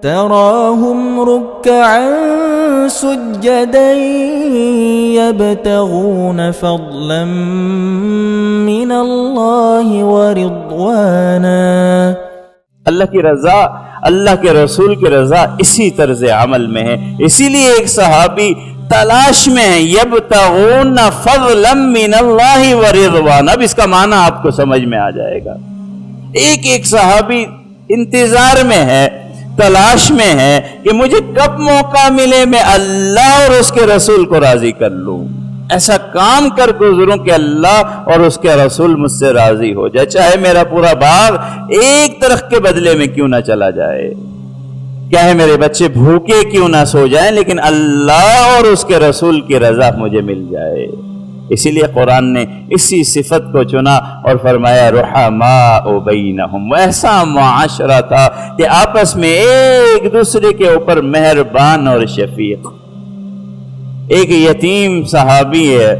تراهم ركعا سجدا يبتغون فضلا من الله ورضوانا. اللہ کی رضا، اللہ کے رسول کی رضا اسی طرز عمل میں ہے. اسی لیے ایک صحابی تلاش میں ہے، یبتغون فضلا من اللہ ورضوانا. اب اس کا معنی آپ کو سمجھ میں آ جائے گا. ایک صحابی انتظار میں ہے، تلاش میں ہے کہ مجھے کب موقع ملے میں اللہ اور اس کے رسول کو راضی کر لوں، ایسا کام کر گزروں کہ اللہ اور اس کے رسول مجھ سے راضی ہو جائے، چاہے میرا پورا باغ ایک درخت کے بدلے میں کیوں نہ چلا جائے، چاہے میرے بچے بھوکے کیوں نہ سو جائیں، لیکن اللہ اور اس کے رسول کی رضا مجھے مل جائے. اسی لیے قرآن نے اسی صفت کو چنا اور فرمایا رحماء بینہم. وہ ایسا معاشرہ تھا کہ آپس میں ایک دوسرے کے اوپر مہربان اور شفیق. ایک یتیم صحابی ہے،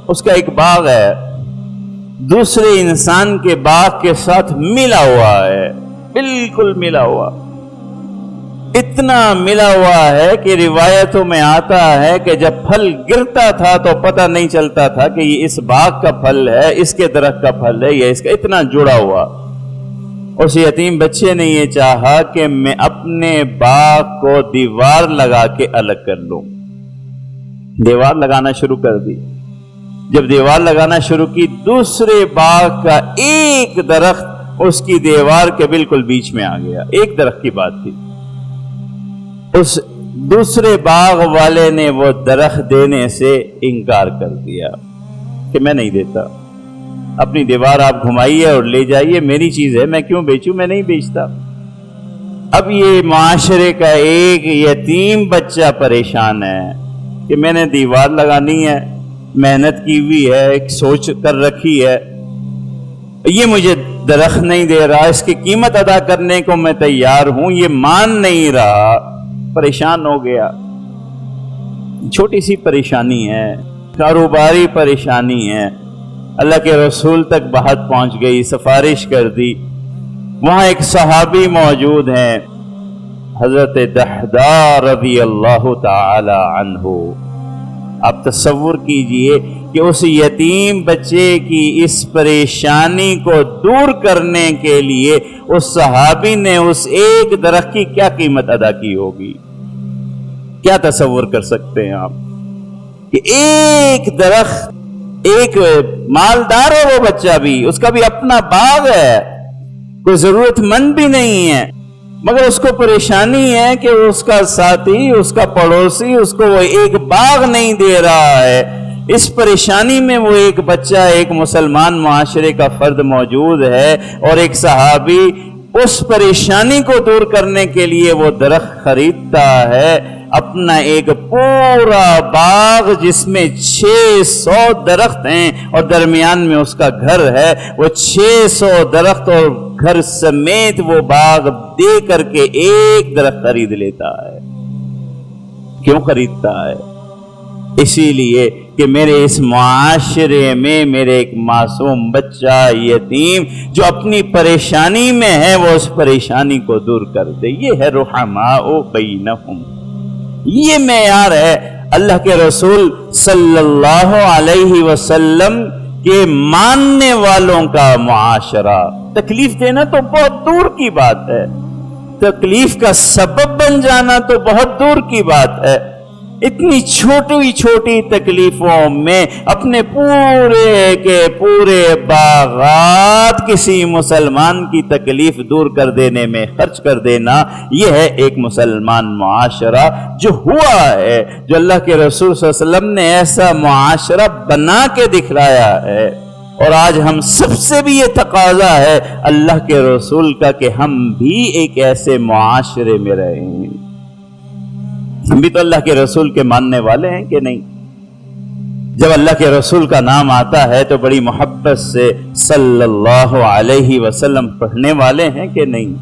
اس کا ایک باغ ہے، دوسرے انسان کے باغ کے ساتھ ملا ہوا ہے، بالکل ملا ہوا، اتنا ملا ہوا ہے کہ روایتوں میں آتا ہے کہ جب پھل گرتا تھا تو پتہ نہیں چلتا تھا کہ یہ اس باغ کا پھل ہے، اس کے درخت کا پھل ہے، یا اس کا، اتنا جڑا ہوا. اس یتیم بچے نے یہ چاہا کہ میں اپنے باغ کو دیوار لگا کے الگ کر لوں. دیوار لگانا شروع کر دی. جب دیوار لگانا شروع کی، دوسرے باغ کا ایک درخت اس کی دیوار کے بالکل بیچ میں آ گیا. ایک درخت کی بات تھی. اس دوسرے باغ والے نے وہ درخت دینے سے انکار کر دیا کہ میں نہیں دیتا، اپنی دیوار آپ گھمائیے اور لے جائیے، میری چیز ہے، میں کیوں بیچوں، میں نہیں بیچتا. اب یہ معاشرے کا ایک یتیم بچہ پریشان ہے کہ میں نے دیوار لگانی ہے، محنت کی ہوئی ہے، ایک سوچ کر رکھی ہے، یہ مجھے درخت نہیں دے رہا، اس کی قیمت ادا کرنے کو میں تیار ہوں، یہ مان نہیں رہا، پریشان ہو گیا. چھوٹی سی پریشانی ہے، کاروباری پریشانی ہے، اللہ کے رسول تک بات پہنچ گئی، سفارش کر دی. وہاں ایک صحابی موجود ہیں، حضرت دحدار رضی اللہ تعالی عنہ. آپ تصور کیجئے کہ اس یتیم بچے کی اس پریشانی کو دور کرنے کے لیے اس صحابی نے اس ایک درخت کی کیا قیمت ادا کی ہوگی. کیا تصور کر سکتے ہیں آپ کہ ایک درخت، ایک مالدار ہے وہ بچہ بھی، اس کا بھی اپنا باغ ہے، کوئی ضرورت مند بھی نہیں ہے، مگر اس کو پریشانی ہے کہ اس کا ساتھی، اس کا پڑوسی اس کو وہ ایک باغ نہیں دے رہا ہے. اس پریشانی میں وہ ایک بچہ، ایک مسلمان معاشرے کا فرد موجود ہے، اور ایک صحابی اس پریشانی کو دور کرنے کے لیے وہ درخت خریدتا ہے، اپنا ایک پورا باغ جس میں 600 درخت ہیں اور درمیان میں اس کا گھر ہے، وہ 600 درخت اور گھر سمیت وہ باغ دے کر کے ایک درخت خرید لیتا ہے. کیوں خریدتا ہے؟ اسی لیے کہ میرے اس معاشرے میں میرے ایک معصوم بچہ یتیم جو اپنی پریشانی میں ہے وہ اس پریشانی کو دور کر دے. یہ ہے رحماء بینہم. یہ معیار ہے اللہ کے رسول صلی اللہ علیہ وسلم کے ماننے والوں کا معاشرہ. تکلیف دینا تو بہت دور کی بات ہے، تکلیف کا سبب بن جانا تو بہت دور کی بات ہے. اتنی چھوٹی چھوٹی تکلیفوں میں اپنے پورے کے پورے باغات کسی مسلمان کی تکلیف دور کر دینے میں خرچ کر دینا، یہ ہے ایک مسلمان معاشرہ جو ہوا ہے، جو اللہ کے رسول صلی اللہ علیہ وسلم نے ایسا معاشرہ بنا کے دکھلایا ہے. اور آج ہم سب سے بھی یہ تقاضا ہے اللہ کے رسول کا کہ ہم بھی ایک ایسے معاشرے میں رہیں. ہم بھی تو اللہ کے رسول کے ماننے والے ہیں کہ نہیں؟ جب اللہ کے رسول کا نام آتا ہے تو بڑی محبت سے صلی اللہ علیہ وسلم پڑھنے والے ہیں کہ نہیں؟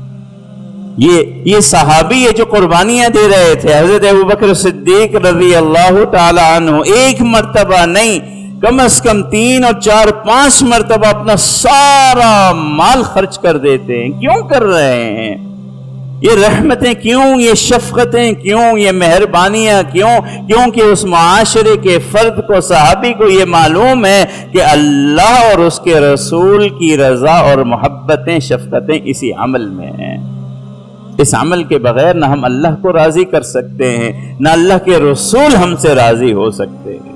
یہ صحابی ہے جو قربانیاں دے رہے تھے. حضرت ابوبکر صدیق رضی اللہ تعالی عنہ ایک مرتبہ نہیں، کم از کم 3 اور 4 5 مرتبہ اپنا سارا مال خرچ کر دیتے ہیں. کیوں کر رہے ہیں؟ یہ رحمتیں کیوں، یہ شفقتیں کیوں، یہ مہربانیاں کیوں؟ کیونکہ اس معاشرے کے فرد کو، صحابی کو یہ معلوم ہے کہ اللہ اور اس کے رسول کی رضا اور محبتیں، شفقتیں اسی عمل میں ہیں۔ اس عمل کے بغیر نہ ہم اللہ کو راضی کر سکتے ہیں، نہ اللہ کے رسول ہم سے راضی ہو سکتے ہیں۔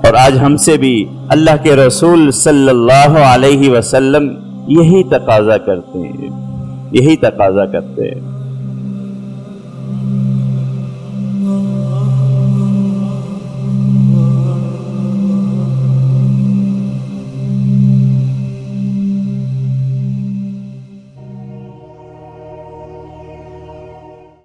اور آج ہم سے بھی اللہ کے رسول صلی اللہ علیہ وسلم یہی تقاضا کرتے ہیں، یہی تقاضا کرتے ہیں۔